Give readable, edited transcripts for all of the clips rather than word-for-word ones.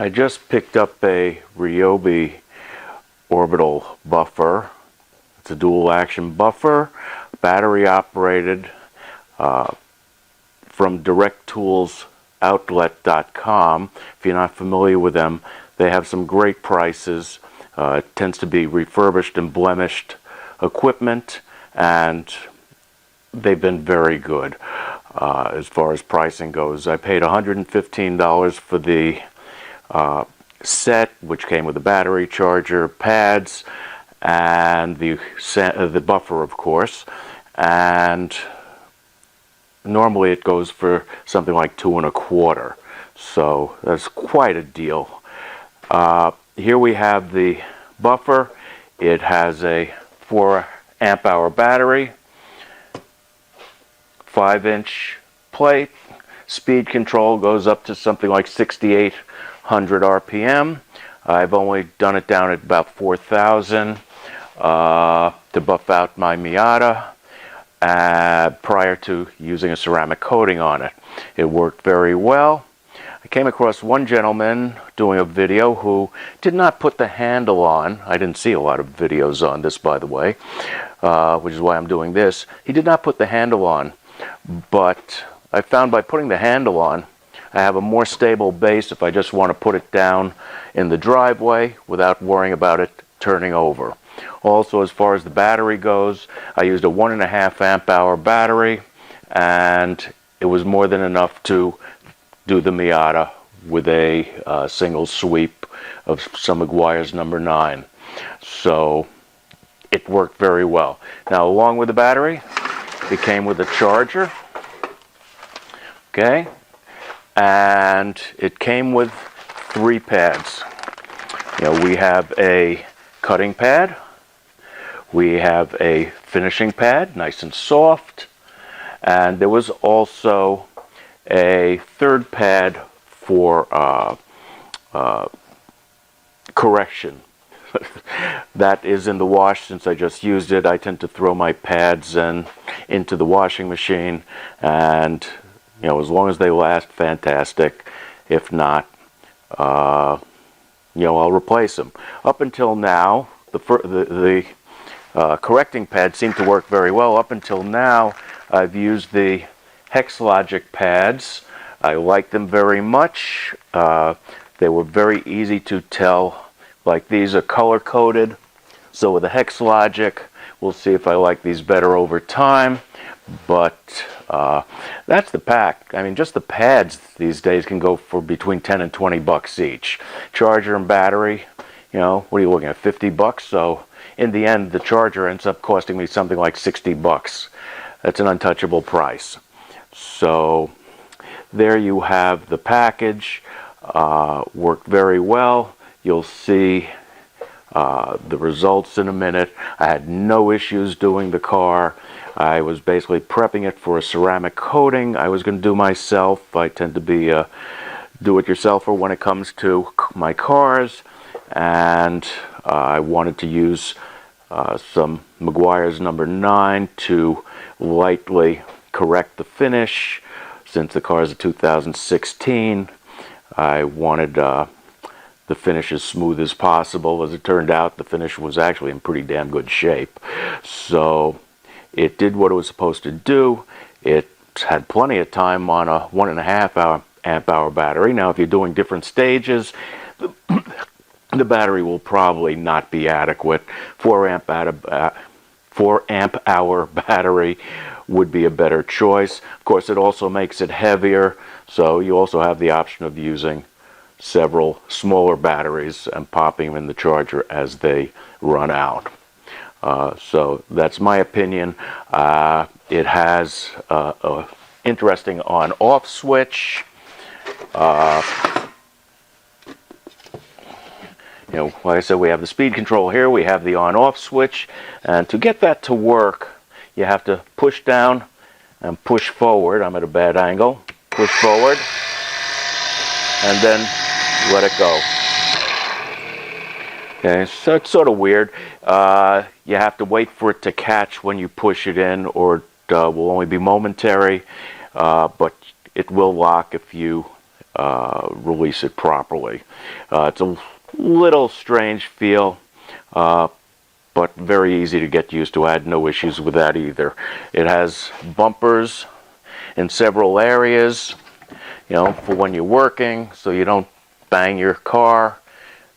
I just picked up a Ryobi Orbital buffer. It's a dual action buffer, battery operated, from directtools.outlet.com. If you're not familiar with them, they have some great prices. It tends to be refurbished and blemished equipment, and they've been very good as far as pricing goes. I paid $115 for the set, which came with a battery, charger, pads, and the buffer, of course. And normally it goes for something like $2.25, so that's quite a deal. Here we have the buffer. It has a 4 amp hour battery, 5-inch plate. Speed control goes up to something like 6,800 RPM. I've only done it down at about 4,000 to buff out my Miata prior to using a ceramic coating on it. It worked very well. I came across one gentleman doing a video who did not put the handle on. I didn't see a lot of videos on this, by the way, which is why I'm doing this. He did not put the handle on, but I found by putting the handle on, I have a more stable base if I just want to put it down in the driveway without worrying about it turning over. Also, as far as the battery goes, I used a 1.5 amp hour battery, and it was more than enough to do the Miata with a single sweep of some Meguiar's number 9. So it worked very well. Now, along with the battery, it came with a charger. Okay, and it came with 3 pads. We have a cutting pad, we have a finishing pad, nice and soft, and there was also a 3rd pad for correction. That is in the wash. Since I just used it, I tend to throw my pads into the washing machine, and as long as they last, fantastic. If not, I'll replace them. Up until now, the correcting pads seem to work very well. Up until now, I've used the Hexlogic pads. I like them very much. They were very easy to tell. Like, these are color coded. So with the Hexlogic, we'll see if I like these better over time. But that's the pack. I mean, just the pads these days can go for between 10 and 20 bucks each. Charger and battery, what are you looking at, 50 bucks? So in the end, the charger ends up costing me something like 60 bucks. That's an untouchable price. So there you have the package. Worked very well. You'll see the results in a minute. I had no issues doing the car. I was basically prepping it for a ceramic coating I was going to do myself. I tend to be a do-it-yourselfer when it comes to my cars, and I wanted to use some Meguiar's number 9 to lightly correct the finish. Since the car is a 2016, I wanted the finish as smooth as possible. As it turned out, the finish was actually in pretty damn good shape. So it did what it was supposed to do. It had plenty of time on a 1.5 amp hour battery. Now, if you're doing different stages, the battery will probably not be adequate. 4 amp hour battery would be a better choice. Of course, it also makes it heavier, so you also have the option of using several smaller batteries and popping them in the charger as they run out. So that's my opinion. It has an interesting on-off switch. Like I said, we have the speed control here. We have the on-off switch, and to get that to work, you have to push down and push forward. I'm at a bad angle. Push forward, and then let it go. Okay, so it's sort of weird. You have to wait for it to catch when you push it in, or it will only be momentary, but it will lock if you release it properly. It's a little strange feel, but very easy to get used to. I had no issues with that either. It has bumpers in several areas, for when you're working, so you don't bang your car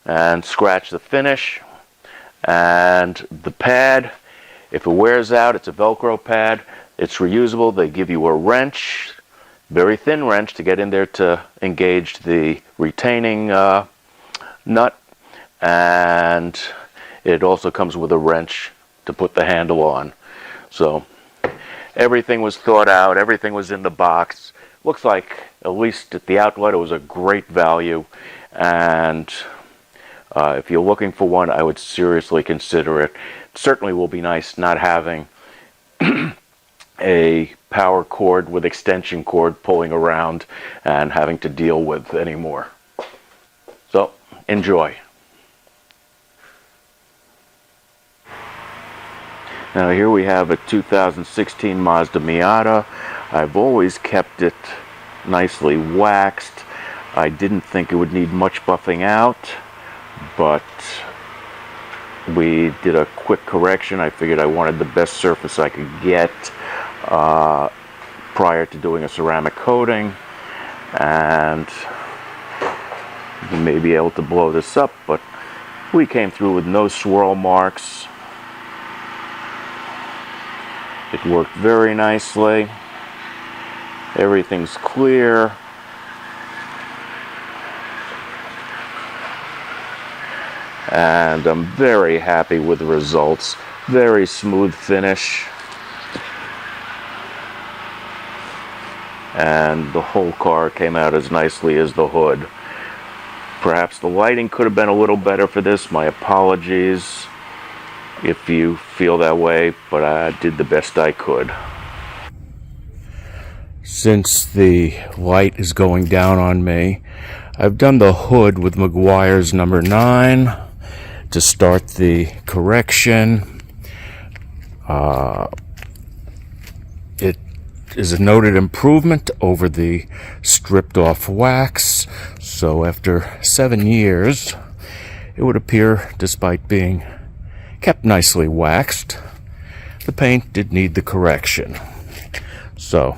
and scratch the finish. And the pad, if it wears out, it's a Velcro pad. It's reusable. They give you a wrench, very thin wrench, to get in there to engage the retaining nut. And it also comes with a wrench to put the handle on. So everything was thought out. Everything was in the box. Looks like, at least at the outlet, it was a great value. And if you're looking for one, I would seriously consider it. It certainly will be nice not having a power cord with extension cord pulling around and having to deal with anymore. So, enjoy. Now here we have a 2016 Mazda Miata. I've always kept it nicely waxed. I didn't think it would need much buffing out, but we did a quick correction. I figured I wanted the best surface I could get prior to doing a ceramic coating, and you may be able to blow this up, but we came through with no swirl marks. It worked very nicely. Everything's clear. And I'm very happy with the results. Very smooth finish. And the whole car came out as nicely as the hood. Perhaps the lighting could have been a little better for this. My apologies if you feel that way, but I did the best I could. Since the light is going down on me, I've done the hood with Meguiar's number 9 to start the correction. It is a noted improvement over the stripped off wax, so after 7 years, it would appear, despite being kept nicely waxed, the paint did need the correction. So,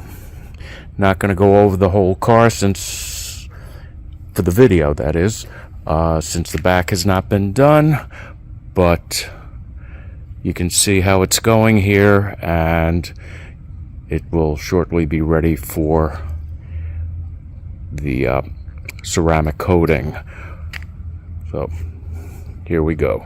not going to go over the whole car since, for the video that is, since the back has not been done, but you can see how it's going here, and it will shortly be ready for the ceramic coating. So, here we go.